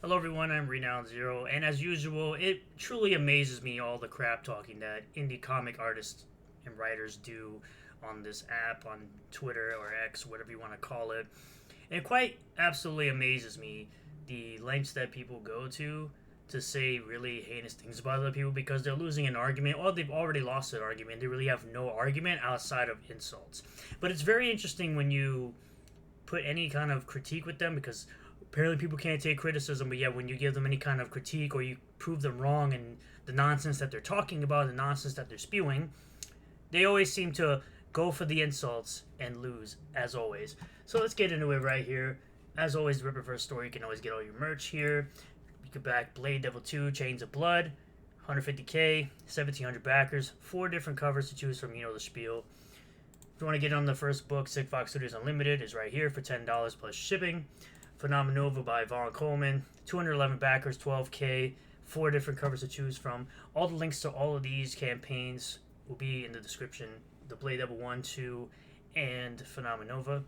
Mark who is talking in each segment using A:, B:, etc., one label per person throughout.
A: Hello everyone, I'm RenownedZ3r0, and as usual, it truly amazes me all the crap talking that indie comic artists and writers do on this app, on Twitter or X, whatever you want to call it. And it quite absolutely amazes me the lengths that people go to say really heinous things about other people because they're losing an argument, or they've already lost an argument. They really have no argument outside of insults. But it's very interesting when you put any kind of critique with them because apparently people can't take criticism, but yet when you give them any kind of critique or you prove them wrong and the nonsense that they're talking about, the nonsense that they're spewing, they always seem to go for the insults and lose, as always. So let's get into it right here. As always, the Ripperverse store, you can always get all your merch here. You can back Blade Devil 2, Chains of Blood, 150k, 1,700 backers, 4 different covers to choose from, you know the spiel. If you want to get on the first book, Sick Fox Studios Unlimited is right here for $10 plus shipping. Phenomenova by Vaughn, Coleman, 211 backers, 12k, 4 different covers to choose from. All the links to all of these campaigns will be in the description. The Blade Devil 1, 2, and Phenomenova.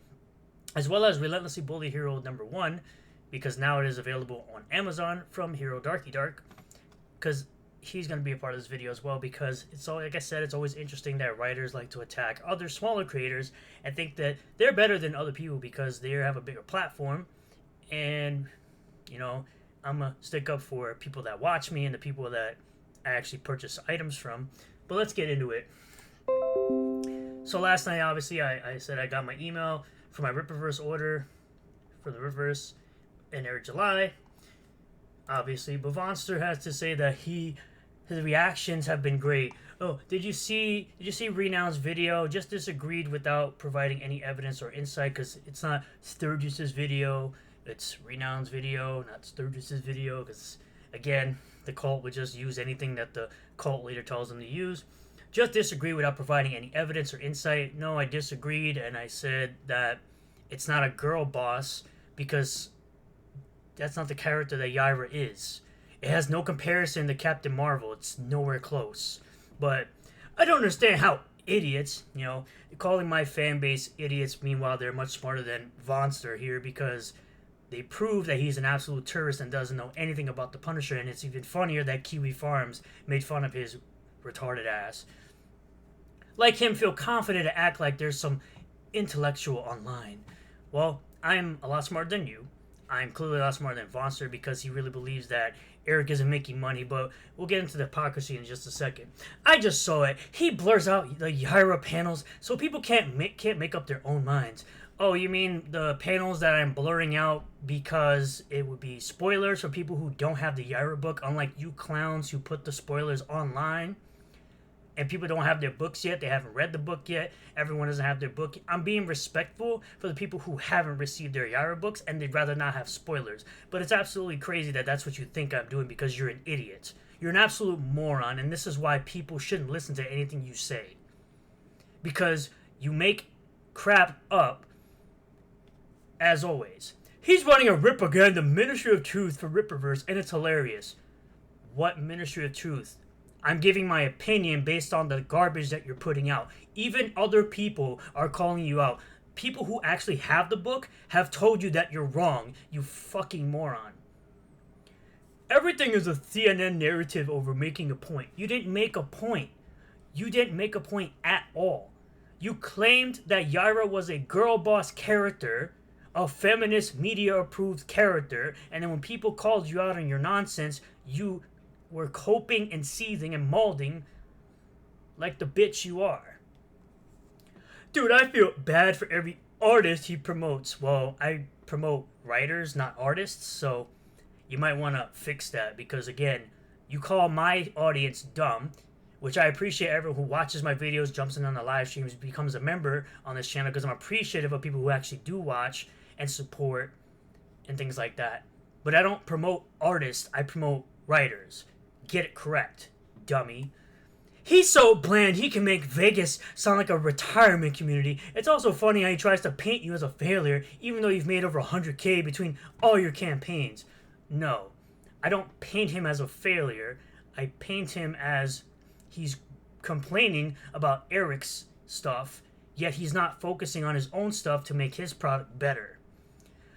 A: As well as Relentlessly Bullied Hero number 1, because now it is available on Amazon from Hero Darky Dark. Because he's going to be a part of this video as well, because it's all, like I said, it's always interesting that writers like to attack other smaller creators and think that they're better than other people because they have a bigger platform. And, you know, I'm going to stick up for people that watch me and the people that I actually purchase items from. But let's get into it. So last night, obviously, I said I got my email for my Ripperverse order for the Ripperverse in July. Obviously, but Vonster has to say that his reactions have been great. Oh, did you see Renowned's video? Just disagreed without providing any evidence or insight because it's not Sturgis's video. It's Renowned's video, not Sturgis's video, because, again, the cult would just use anything that the cult leader tells them to use. Just disagree without providing any evidence or insight. No, I disagreed, and I said that it's not a girl boss, because that's not the character that Yaira is. It has no comparison to Captain Marvel. It's nowhere close. But I don't understand how idiots, calling my fan base idiots, meanwhile they're much smarter than Vonster here, because they prove that he's an absolute tourist and doesn't know anything about the Punisher, and it's even funnier that Kiwi Farms made fun of his retarded ass. Like him feel confident to act like there's some intellectual online. Well, I'm a lot smarter than you. I'm clearly a lot smarter than Vonster because he really believes that Eric isn't making money, but we'll get into the hypocrisy in just a second. I just saw it. He blurs out the Yaira panels so people can't make up their own minds. Oh, you mean the panels that I'm blurring out because it would be spoilers for people who don't have the Yaira book, unlike you clowns who put the spoilers online? And people don't have their books yet. They haven't read the book yet. Everyone doesn't have their book. I'm being respectful for the people who haven't received their Yaira books and they'd rather not have spoilers. But it's absolutely crazy that that's what you think I'm doing because you're an idiot. You're an absolute moron, and this is why people shouldn't listen to anything you say. Because you make crap up, as always. He's running a rip again, the Ministry of Truth for Ripperverse, and it's hilarious. What Ministry of Truth? I'm giving my opinion based on the garbage that you're putting out. Even other people are calling you out. People who actually have the book have told you that you're wrong, you fucking moron. Everything is a CNN narrative over making a point. You didn't make a point. You didn't make a point at all. You claimed that Yaira was a girl boss character, a feminist media-approved character, and then when people called you out on your nonsense, you were coping and seething and molding like the bitch you are. Dude, I feel bad for every artist he promotes. Well, I promote writers, not artists, so you might want to fix that because, again, you call my audience dumb, which I appreciate everyone who watches my videos, jumps in on the live streams, becomes a member on this channel because I'm appreciative of people who actually do watch and support and things like that. But I don't promote artists, I promote writers. Get it correct, dummy. He's so bland, he can make Vegas sound like a retirement community. It's also funny how he tries to paint you as a failure, even though you've made over 100k between all your campaigns. No, I don't paint him as a failure. I paint him as he's complaining about Eric's stuff, yet he's not focusing on his own stuff to make his product better.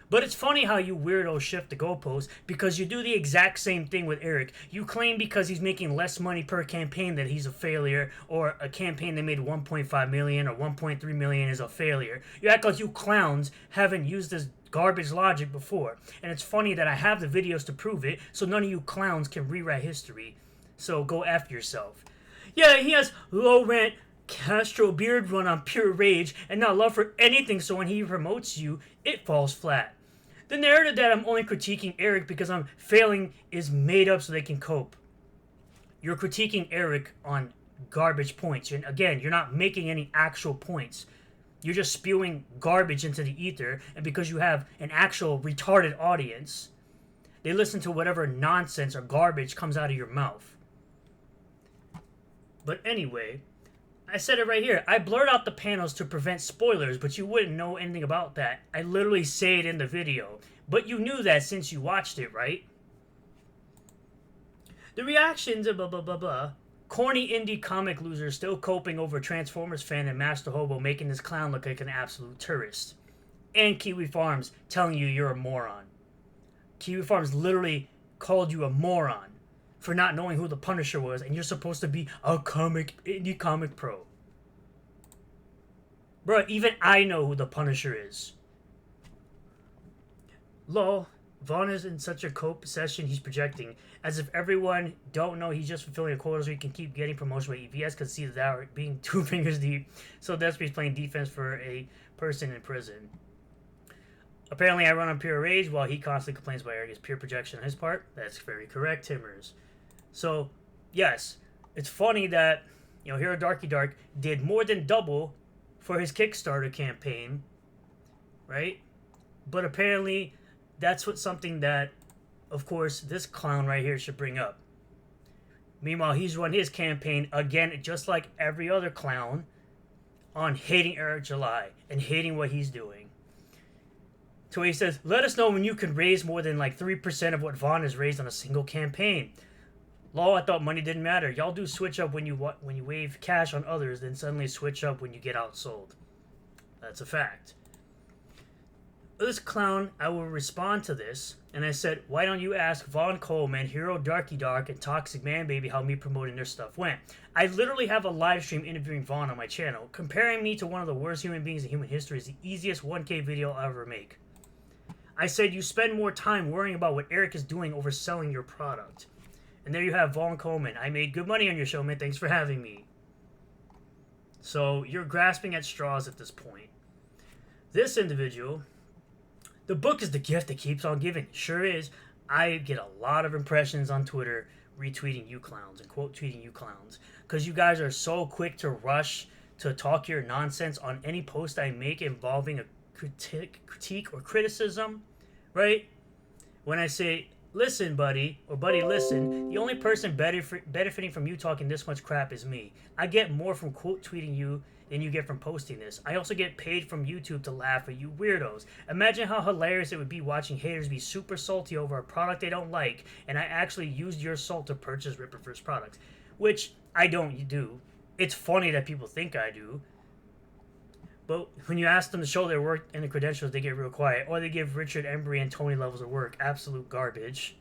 A: But it's funny how you weirdos shift the goalposts because you do the exact same thing with Eric. You claim because he's making less money per campaign that he's a failure, or a campaign that made 1.5 million or 1.3 million is a failure. You act like you clowns haven't used this garbage logic before. And it's funny that I have the videos to prove it, so none of you clowns can rewrite history. So go F yourself. Yeah, he has low rent Castro beard run on pure rage and not love for anything, so when he promotes you, it falls flat. The narrative that I'm only critiquing Eric because I'm failing is made up so they can cope. You're critiquing Eric on garbage points. And again, you're not making any actual points. You're just spewing garbage into the ether, and because you have an actual retarded audience, they listen to whatever nonsense or garbage comes out of your mouth. But anyway, I said it right here. I blurred out the panels to prevent spoilers, but you wouldn't know anything about that. I literally say it in the video. But you knew that since you watched it, right? The reactions of blah blah blah blah. Corny indie comic loser still coping over Transformers fan and Master Hobo making this clown look like an absolute tourist. And Kiwi Farms telling you you're a moron. Kiwi Farms literally called you a moron for not knowing who the Punisher was, and you're supposed to be a indie comic pro. Bruh, even I know who the Punisher is. Lol, Vaughn is in such a cope session he's projecting, as if everyone don't know he's just fulfilling a quota so he can keep getting promotion by EVS because see that being 2 fingers deep, so that's he's playing defense for a person in prison. Apparently I run on pure rage while he constantly complains about Eric's pure projection on his part. That's very correct, Timbers. So, yes, it's funny that, Hero Darky Dark did more than double for his Kickstarter campaign, right? But apparently, that's something that, of course, this clown right here should bring up. Meanwhile, he's run his campaign, again, just like every other clown, on hating Eric July and hating what he's doing. So he says, let us know when you can raise more than like 3% of what Vaughn has raised on a single campaign. Lol, I thought money didn't matter. Y'all do switch up when you wave cash on others, then suddenly switch up when you get outsold. That's a fact. This clown, I will respond to this, and I said, why don't you ask Vaughn, Coleman, Hero Darky Dark, and ToxicManBaby how me promoting their stuff went? I literally have a live stream interviewing Vaughn on my channel. Comparing me to one of the worst human beings in human history is the easiest 1K video I'll ever make. I said you spend more time worrying about what Eric is doing over selling your product. And there you have Vaughn Coleman. I made good money on your show, man. Thanks for having me. So you're grasping at straws at this point. This individual, the book is the gift that keeps on giving. Sure is. I get a lot of impressions on Twitter retweeting you clowns and quote tweeting you clowns. Because you guys are so quick to rush to talk your nonsense on any post I make involving a critique or criticism, right? When I say, listen, buddy, or buddy, listen, the only person benefiting from you talking this much crap is me. I get more from quote tweeting you than you get from posting this. I also get paid from YouTube to laugh at you weirdos. Imagine how hilarious it would be watching haters be super salty over a product they don't like, and I actually used your salt to purchase Ripper First products, which I don't do. It's funny that people think I do. But when you ask them to show their work and the credentials, they get real quiet. Or they give Richard Embry and Tony levels of work. Absolute garbage.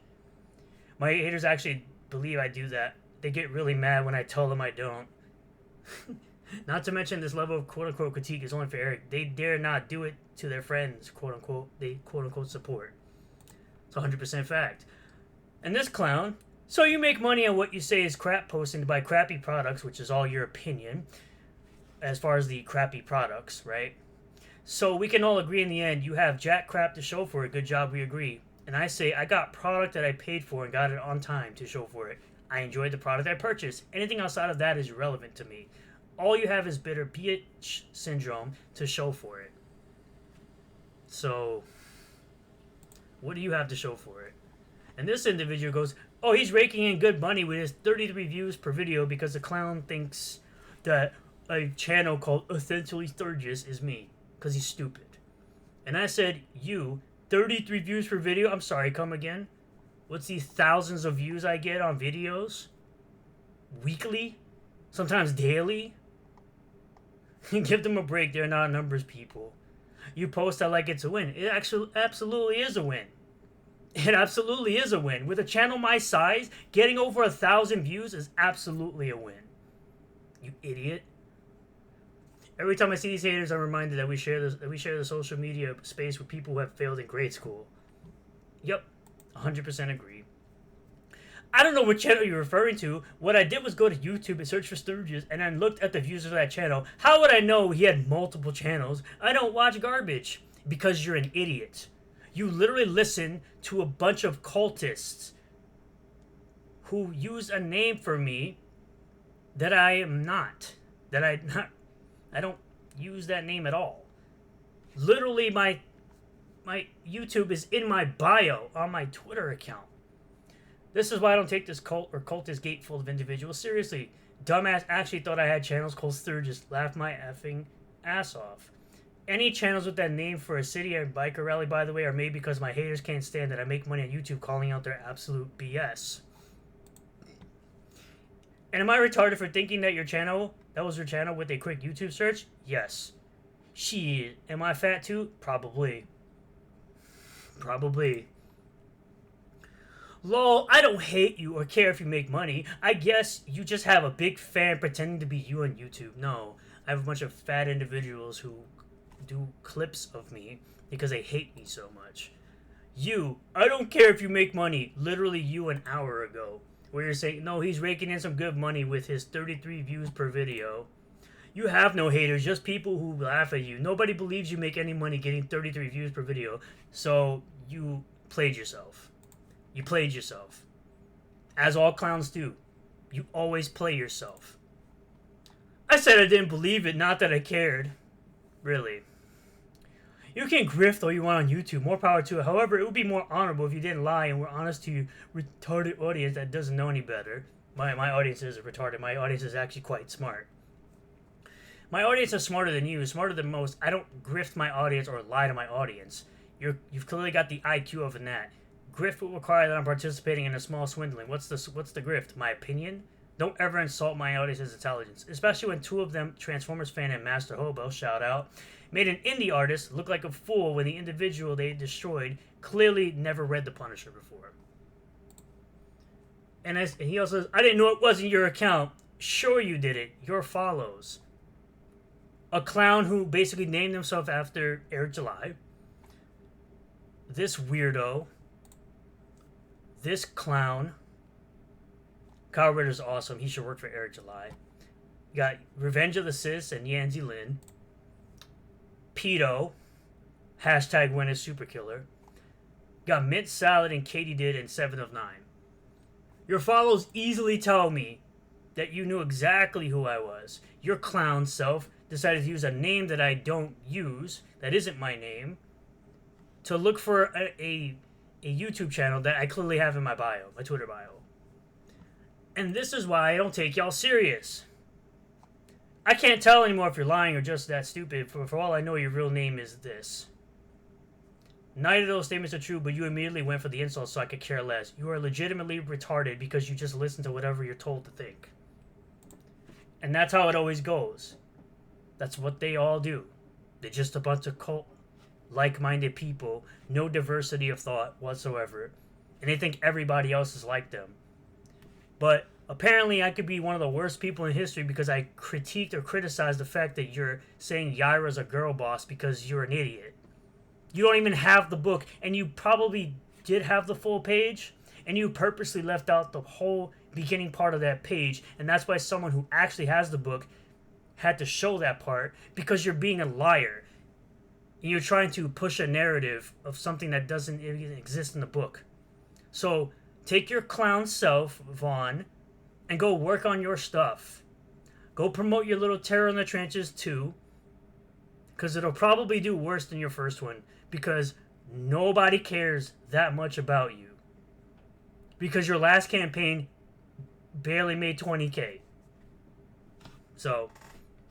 A: My haters actually believe I do that. They get really mad when I tell them I don't. Not to mention this level of quote-unquote critique is only for Eric. They dare not do it to their friends, quote-unquote, they quote-unquote support. It's 100% fact. And this clown, so you make money on what you say is crap posting to buy crappy products, which is all your opinion. As far as the crappy products, right? So we can all agree in the end, you have jack crap to show for it. Good job, we agree. And I say, I got product that I paid for and got it on time to show for it. I enjoyed the product I purchased. Anything outside of that is irrelevant to me. All you have is bitter bitch syndrome to show for it. So, what do you have to show for it? And this individual goes, oh, he's raking in good money with his 33 views per video because the clown thinks that a channel called Essentially Sturgis is me, because he's stupid. And I said, you, 33 views per video? I'm sorry, come again? What's these thousands of views I get on videos? Weekly? Sometimes daily? Give them a break, they're not numbers people. You post that like it's a win. It actually absolutely is a win. It absolutely is a win. With a channel my size, getting over 1,000 views is absolutely a win. You idiot. Every time I see these haters, I'm reminded that we share the social media space with people who have failed in grade school. Yep, 100% agree. I don't know what channel you're referring to. What I did was go to YouTube and search for Sturgis, and then looked at the views of that channel. How would I know he had multiple channels? I don't watch garbage. Because you're an idiot. You literally listen to a bunch of cultists who use a name for me that I am not. I don't use that name at all. Literally, my YouTube is in my bio on my Twitter account. This is why I don't take this cult or cultist gate full of individuals seriously. Dumbass actually thought I had channels called Sturgis. Laughed my effing ass off. Any channels with that name for a city and biker rally, by the way, are made because my haters can't stand that I make money on YouTube calling out their absolute BS. And am I retarded for thinking that that was your channel with a quick YouTube search? Yes. Shit. Am I fat too? Probably. Probably. Lol, I don't hate you or care if you make money. I guess you just have a big fan pretending to be you on YouTube. No, I have a bunch of fat individuals who do clips of me because they hate me so much. You, I don't care if you make money. Literally you an hour ago. Where you're saying, no, he's raking in some good money with his 33 views per video. You have no haters, just people who laugh at you. Nobody believes you make any money getting 33 views per video. So you played yourself. You played yourself. As all clowns do. You always play yourself. I said I didn't believe it, not that I cared. Really. You can grift all you want on YouTube. More power to it. However, it would be more honorable if you didn't lie and were honest to your retarded audience that doesn't know any better. My audience isn't retarded. My audience is actually quite smart. My audience is smarter than you, smarter than most. I don't grift my audience or lie to my audience. You've clearly got the IQ of a gnat. Grift will require that I'm participating in a small swindling. What's the grift? My opinion? Don't ever insult my audience's intelligence, especially when two of them, Transformers fan and Master Hobo, shout out, made an indie artist look like a fool when the individual they destroyed clearly never read The Punisher before. And he also says, I didn't know it wasn't your account. Sure you did it. Your follows. A clown who basically named himself after Eric July. This weirdo. This clown. Kyle Ritter's awesome. He should work for Eric July. You got Revenge of the Sis and Yanzi Lin. Pedo. Hashtag Win is Superkiller. Got Mint Salad and Katie Did and 7 of 9. Your follows easily tell me that you knew exactly who I was. Your clown self decided to use a name that I don't use, that isn't my name, to look for a YouTube channel that I clearly have in my bio, my Twitter bio. And this is why I don't take y'all serious. I can't tell anymore if you're lying or just that stupid. For all I know, your real name is this. Neither of those statements are true, but you immediately went for the insult, so I could care less. You are legitimately retarded because you just listen to whatever you're told to think. And that's how it always goes. That's what they all do. They're just a bunch of cult, like-minded people, no diversity of thought whatsoever, and they think everybody else is like them. But apparently I could be one of the worst people in history because I critiqued or criticized the fact that you're saying Yaira's a girl boss because you're an idiot. You don't even have the book, and you probably did have the full page, and you purposely left out the whole beginning part of that page, and that's why someone who actually has the book had to show that part, because you're being a liar. And you're trying to push a narrative of something that doesn't even exist in the book. So take your clown self, Vaughn, and go work on your stuff. Go promote your little Terror in the Trenches too, because it'll probably do worse than your first one, because nobody cares that much about you. Because your last campaign barely made 20K. So,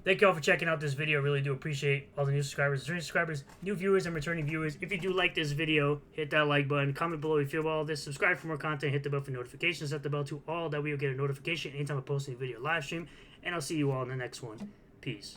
A: thank you all for checking out this video. I really do appreciate all the new subscribers, returning subscribers, new viewers, and returning viewers. If you do like this video, hit that like button. Comment below if you feel about all this. Subscribe for more content. Hit the bell for notifications. Set the bell to all. That way you'll get a notification anytime I post a video live stream. And I'll see you all in the next one. Peace.